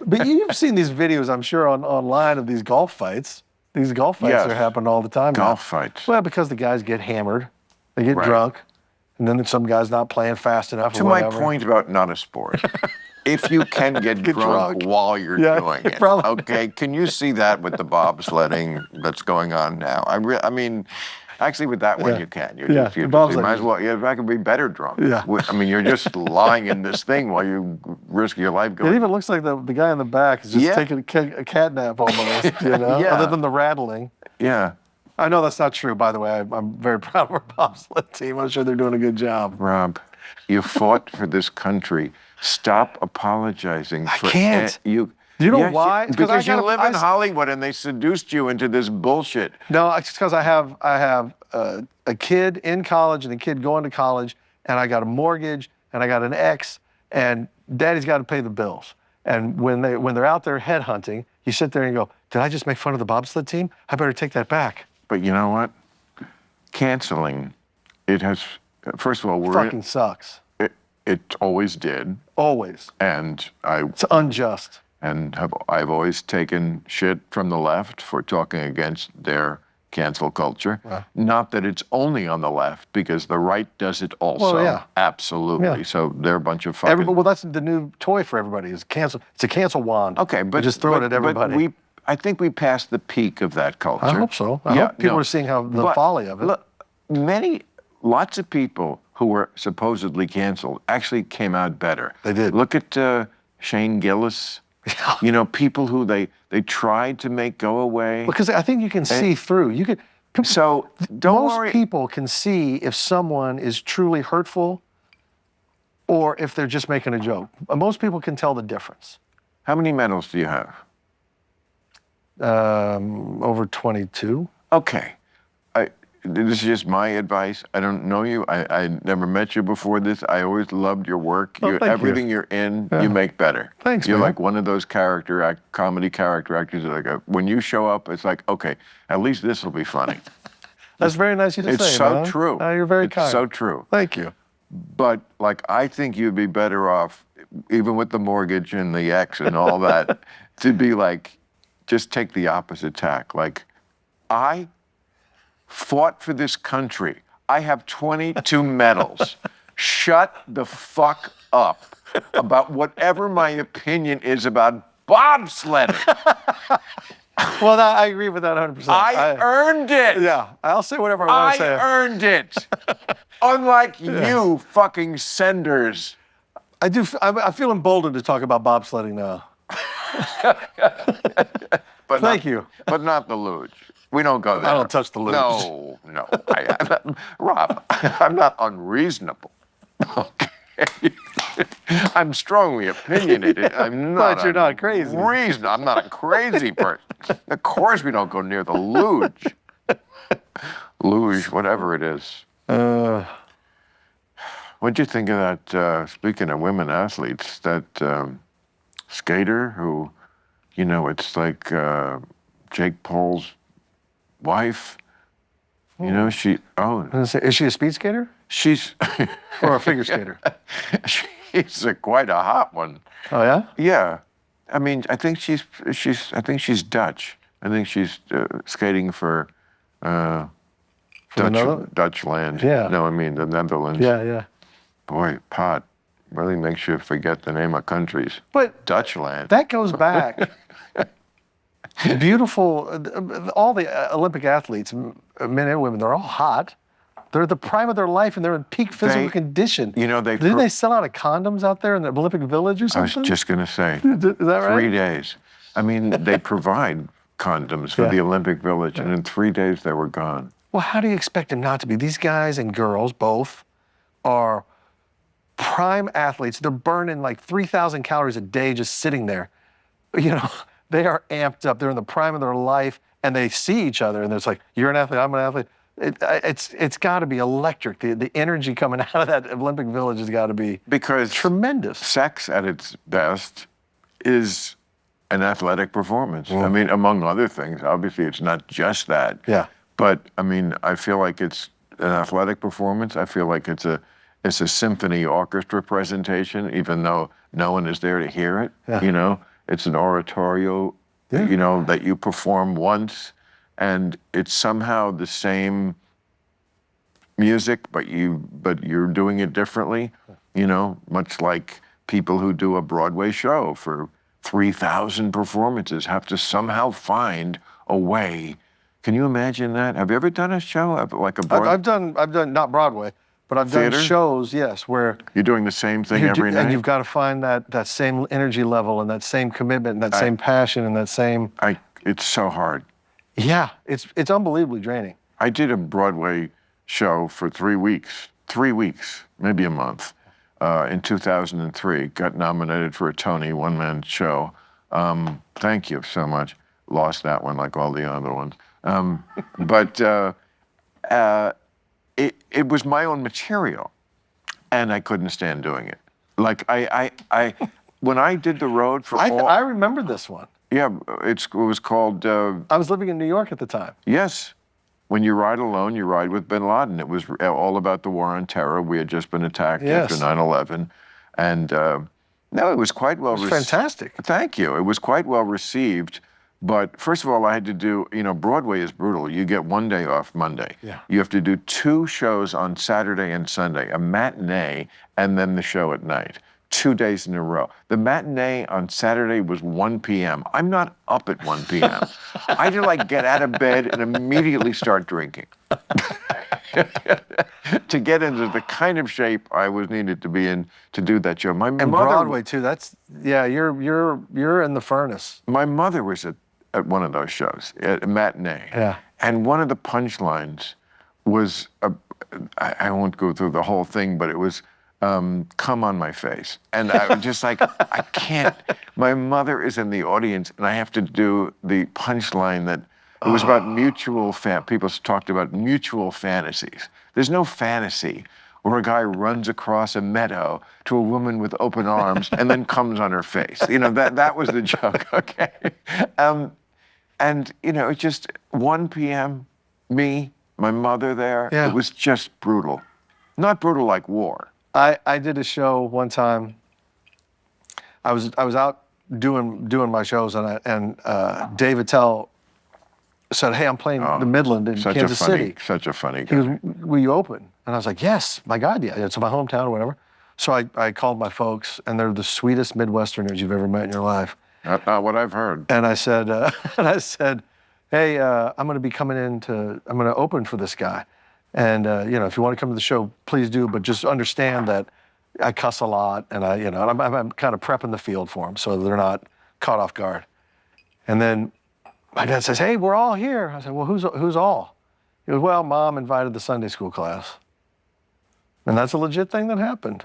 But you've seen these videos, I'm sure, online of these golf fights. These golf fights Yes. are happening all the time now. Golf fights. Well, because the guys get hammered, they get Right. drunk, and then some guy's not playing fast enough To or my whatever. point about not a sport, if you can get drunk while you're doing it, probably. okay, can you see that with the bobsledding that's going on now? I mean, actually with that one you can. You might as well, I could be better drunk. Yeah. I mean, you're just lying in this thing while you risk your life going. It even looks like the guy in the back is just taking a cat nap almost, you know, Yeah. other than the rattling. Yeah. I know that's not true, by the way. I'm very proud of our bobsled team. I'm sure they're doing a good job. Rob, you fought for this country. Stop apologizing. I can't. You know why? It's because you live in Hollywood and they seduced you into this bullshit. No, it's because I have a kid in college and a kid going to college, and I got a mortgage and I got an ex, and Daddy's got to pay the bills. And when they're out there headhunting, you sit there and you go, "Did I just make fun of the bobsled team? I better take that back." But you know what? Canceling, it has. First of all, Fucking sucks. It always did. Always. And It's unjust. And I've always taken shit from the left for talking against their cancel culture. Right. Not that it's only on the left, because the right does it also. Well, yeah. Absolutely. Yeah. So they're a bunch of fucking... Well, that's the new toy for everybody is cancel. It's a cancel wand. Okay, but... You just throw it at everybody. But I think we passed the peak of that culture. I hope so. I hope people are seeing the folly of it. Look, lots of people who were supposedly canceled actually came out better. They did. Look at Shane Gillis. You know, people who they tried to make go away. Because I think you can see through. You can. So don't worry. Most people can see if someone is truly hurtful or if they're just making a joke. Most people can tell the difference. How many medals do you have? Over 22. Okay. This is just my advice. I don't know you. I never met you before this. I always loved your work. Everything you're in, you make better. Thanks, You're man. like one of those comedy character actors. When you show up, it's like, okay, at least this will be funny. That's very nice of you to say, It's so man. true. You're very It's kind. so true. Thank you. But like, I think you'd be better off, even with the mortgage and the ex and all that, to be like, just take the opposite tack. Like, I fought for this country. I have 22 medals. Shut the fuck up about whatever my opinion is about bobsledding. Well, I agree with that 100%. I earned it. Yeah, I'll say whatever I want to say. I earned it. Unlike you fucking senders. I feel emboldened to talk about bobsledding now. But Thank you. But not the luge. We don't go there. I don't touch the luge. No. Rob, I'm not unreasonable. Okay. I'm strongly opinionated. I'm not. But you're not crazy. I'm not a crazy person. Of course we don't go near the luge. Luge, whatever it is. What'd you think of that, speaking of women athletes, that skater who, you know, it's like Jake Paul's wife? You know, Is she a speed skater? She's... Or a figure skater? She's quite a hot one. Oh, yeah? Yeah. I mean, I think she's Dutch. I think she's skating for Dutch land. Yeah. No, I mean the Netherlands. Yeah. Boy, pot really makes you forget the name of countries. But Dutch land. that goes back. Beautiful. All the Olympic athletes, men and women, they're all hot. They're at the prime of their life and they're in peak physical condition. You know, Didn't they sell out of condoms out there in the Olympic Village or something? I was just going to say. Is that right? 3 days. I mean, they provide condoms for the Olympic Village, and in 3 days they were gone. Well, how do you expect them not to be? These guys and girls, both, are prime athletes. They're burning like 3,000 calories a day just sitting there. You know, they are amped up. They're in the prime of their life, and they see each other, and it's like, you're an athlete, I'm an athlete. It's got to be electric. The energy coming out of that Olympic Village has got to be tremendous. Sex at its best is an athletic performance. I mean, among other things. Obviously, it's not just that. Yeah. But I mean, I feel like it's an athletic performance. I feel like it's it's a symphony orchestra presentation, even though no one is there to hear it. Yeah. You know, it's an oratorio, Yeah. you know, that you perform once, and it's somehow the same music, but you're doing it differently. You know, much like people who do a Broadway show for 3,000 performances have to somehow find a way. Can you imagine that? Have you ever done a show like a Broadway? I've done not Broadway, but I've Theater? done shows, yes, where You're doing the same thing every night? and you've got to find that same energy level and that same commitment and that same passion and that same. It's so hard. Yeah, it's unbelievably draining. I did a Broadway show for 3 weeks, maybe a month, in 2003. Got nominated for a Tony, one-man show. Thank you so much. Lost that one like all the other ones. But it was my own material, and I couldn't stand doing it. Like when I did the road for I remember this one. Yeah, it was called. I was living in New York at the time. Yes. When you ride alone, you ride with bin Laden. It was all about the war on terror. We had just been attacked after 9/11. And no, it was quite well received. Fantastic. Thank you. It was quite well received. But first of all, I had to do, you know, Broadway is brutal. You get one day off Monday. Yeah. You have to do 2 shows on Saturday and Sunday, a matinee and then the show at night. 2 days in a row. The matinee on Saturday was 1 p.m. I'm not up at 1 p.m. I had to like get out of bed and immediately start drinking to get into the kind of shape I was needed to be in to do that show. And Broadway too. That's you're in the furnace. My mother was at one of those shows, at a matinee. Yeah. And one of the punchlines was, I won't go through the whole thing, but it was, come on my face. And I was just like, I can't. My mother is in the audience, and I have to do the punchline that it was about people talked about mutual fantasies. There's no fantasy where a guy runs across a meadow to a woman with open arms and then comes on her face. You know, that was the joke, okay? And, you know, it just 1 p.m., me, my mother there, Yeah. It was just brutal. Not brutal like war. I did a show one time. I was out doing my shows, and Dave Attell said, "Hey, I'm playing the Midland in Kansas City." Such a funny He guy. goes, "Will you open?" And I was like, "Yes, my God, yeah. It's my hometown or whatever." So I called my folks, and they're the sweetest Midwesterners you've ever met in your life. Not what I've heard. And I said, "Hey, I'm going to be coming I'm going to open for this guy. And, you know, if you want to come to the show, please do, but just understand that I cuss a lot, and I'm kind of prepping the field for them so they're not caught off guard." And then my dad says, "Hey, we're all here." I said, "Well, who's all?" He goes, "Well, Mom invited the Sunday school class." And that's a legit thing that happened.